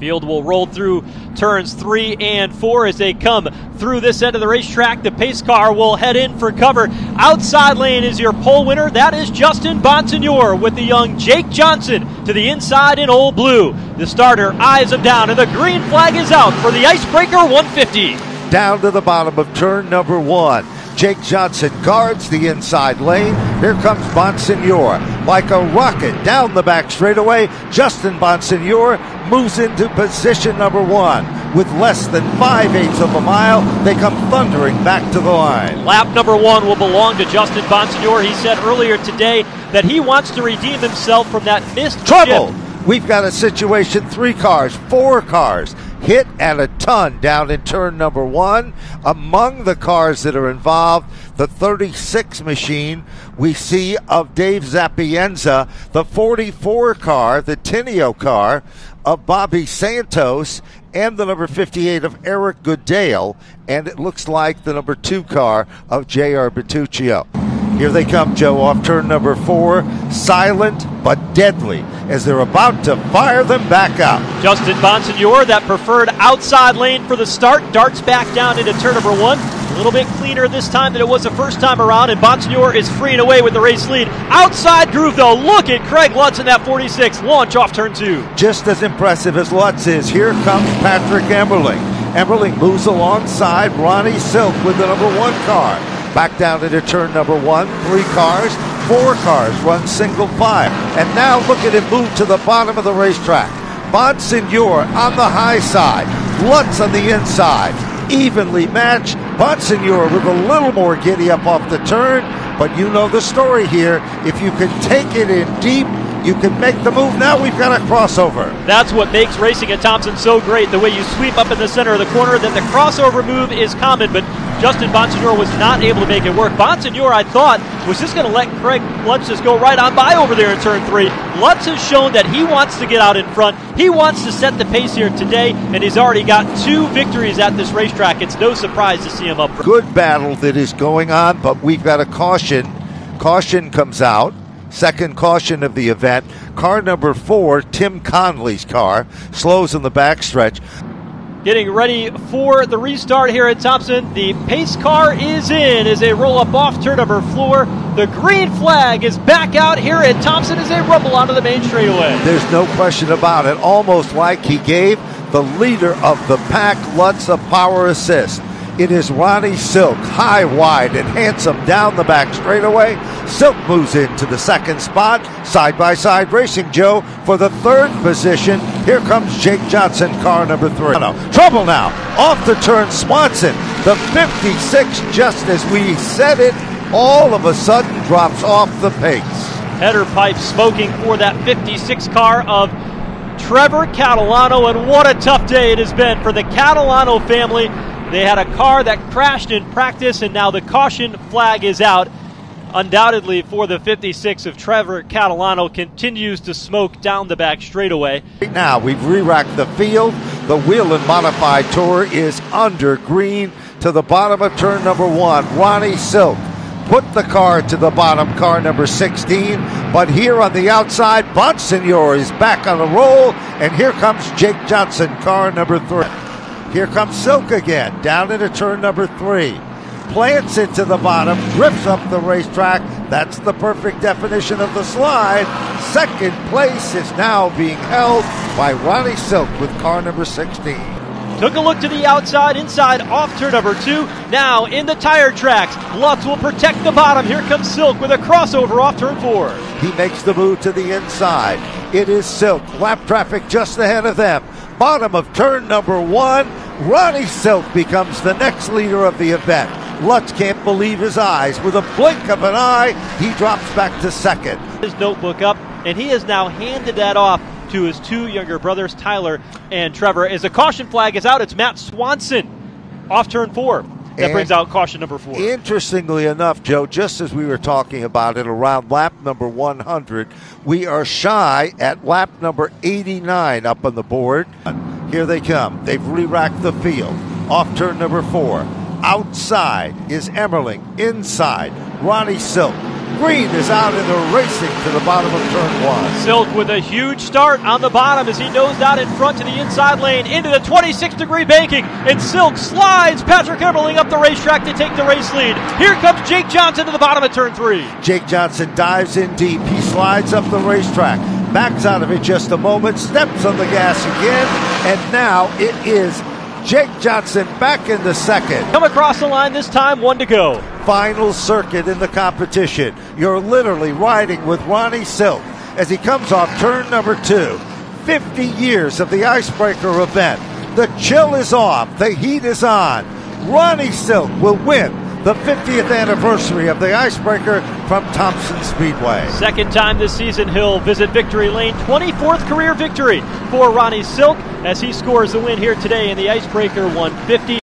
Field will roll through turns 3 and 4 as they come through this end of the racetrack. The pace car will head in for cover. Outside lane is your pole winner. That is Justin Bonsignor with the young Jake Johnson to the inside in old blue. The starter eyes him down, and the green flag is out for the Icebreaker 150. Down to the bottom of turn number 1. Jake Johnson guards the inside lane. Here comes Bonsignor like a rocket down the back straightaway. Justin Bonsignor moves into position number 1. With less than 5/8 of a mile, they come thundering back to the line. Lap number 1 will belong to Justin Bonsignor. He said earlier today that he wants to redeem himself from that missed trouble. chip. We've got a situation, 3 cars, 4 cars hit and a ton down in turn number 1. Among the cars that are involved, the 36 machine we see of Dave Zapienza, the 44 car, the Tenio car of Bobby Santos, and the number 58 of Eric Goodale, and it looks like the number 2 car of J.R. Bertuccio. Here they come, Joe, off turn number 4, silent but deadly as they're about to fire them back up. Justin Bonsignor, that preferred outside lane for the start, darts back down into turn number 1. A little bit cleaner this time than it was the first time around, and Bonsignor is freeing away with the race lead. Outside groove, though. Look at Craig Lutz in that 46 launch off turn 2. Just as impressive as Lutz is, here comes Patrick Emmerling. Emmerling moves alongside Ronnie Silk with the number 1 car. Back down into turn number 1, 3 cars, 4 cars run single file. And now look at him move to the bottom of the racetrack. Bonsignor on the high side, Lutz on the inside. Evenly matched. Bonsignor with a little more giddy up off the turn, but you know the story here. If you can take it in deep, you can make the move. Now we've got a crossover. That's what makes racing at Thompson so great, the way you sweep up in the center of the corner, that the crossover move is common, but Justin Bonsignor was not able to make it work. Bonsignor, I thought, was just going to let Craig Lutz just go right on by over there in turn 3. Lutz has shown that he wants to get out in front. He wants to set the pace here today, and he's already got 2 victories at this racetrack. It's no surprise to see him up front. Good battle that is going on, but we've got a caution. Caution comes out. Second caution of the event. Car number 4, Tim Conley's car, slows in the backstretch. Getting ready for the restart here at Thompson. The pace car is in as they roll up off turn number 4. The green flag is back out here at Thompson as they rumble onto the main straightaway. There's no question about it. Almost like he gave the leader of the pack, Lutz, a power assist. It is Ronnie Silk, high, wide, and handsome down the back straightaway. Silk moves into the 2nd spot. Side-by-side racing, Joe, for the 3rd position. Here comes Jake Johnson, car number 3. Trouble now. Off the turn, Swanson. The 56, just as we said it, all of a sudden drops off the pace. Header pipe smoking for that 56 car of Trevor Catalano, and what a tough day it has been for the Catalano family. They had a car that crashed in practice, and now the caution flag is out. Undoubtedly for the 56 of Trevor Catalano, continues to smoke down the back straightaway. Right now we've re-racked the field. The Whelen Modified Tour is under green to the bottom of turn number 1. Ronnie Silk put the car to the bottom, car number 16. But here on the outside, Bonsignor is back on a roll, and here comes Jake Johnson, car number 3. Here comes Silk again, down into turn number 3. Plants it to the bottom, drifts up the racetrack. That's the perfect definition of the slide. 2nd place is now being held by Ronnie Silk with car number 16. Took a look to the outside, inside, off turn number 2. Now in the tire tracks, Lutz will protect the bottom. Here comes Silk with a crossover off turn 4. He makes the move to the inside. It is Silk, lap traffic just ahead of them. Bottom of turn number 1, Ronnie Silk becomes the next leader of the event. Lutz can't believe his eyes. With a blink of an eye, he drops back to 2nd. His notebook up, and he has now handed that off to his 2 younger brothers, Tyler and Trevor. As the caution flag is out, it's Matt Swanson off turn 4. That brings out caution number 4. Interestingly enough, Joe, just as we were talking about it around lap number 100, we are shy at lap number 89 up on the board. Here they come. They've re-racked the field. Off turn number 4. Outside is Emmerling. Inside, Ronnie Silk. Green is out and they're racing to the bottom of turn 1. Silk with a huge start on the bottom as he nosed out in front to the inside lane into the 26-degree banking. And Silk slides Patrick Eberling up the racetrack to take the race lead. Here comes Jake Johnson to the bottom of turn 3. Jake Johnson dives in deep. He slides up the racetrack, backs out of it just a moment, steps on the gas again, and now it is Jake Johnson back in the second. Come across the line this time, 1 to go. Final circuit in the competition. You're literally riding with Ronnie Silk as he comes off turn number 2. 50 years of the Icebreaker event. The chill is off. The heat is on. Ronnie Silk will win the 50th anniversary of the Icebreaker from Thompson Speedway. Second time this season he'll visit victory lane. 24th career victory for Ronnie Silk as he scores the win here today in the Icebreaker 150.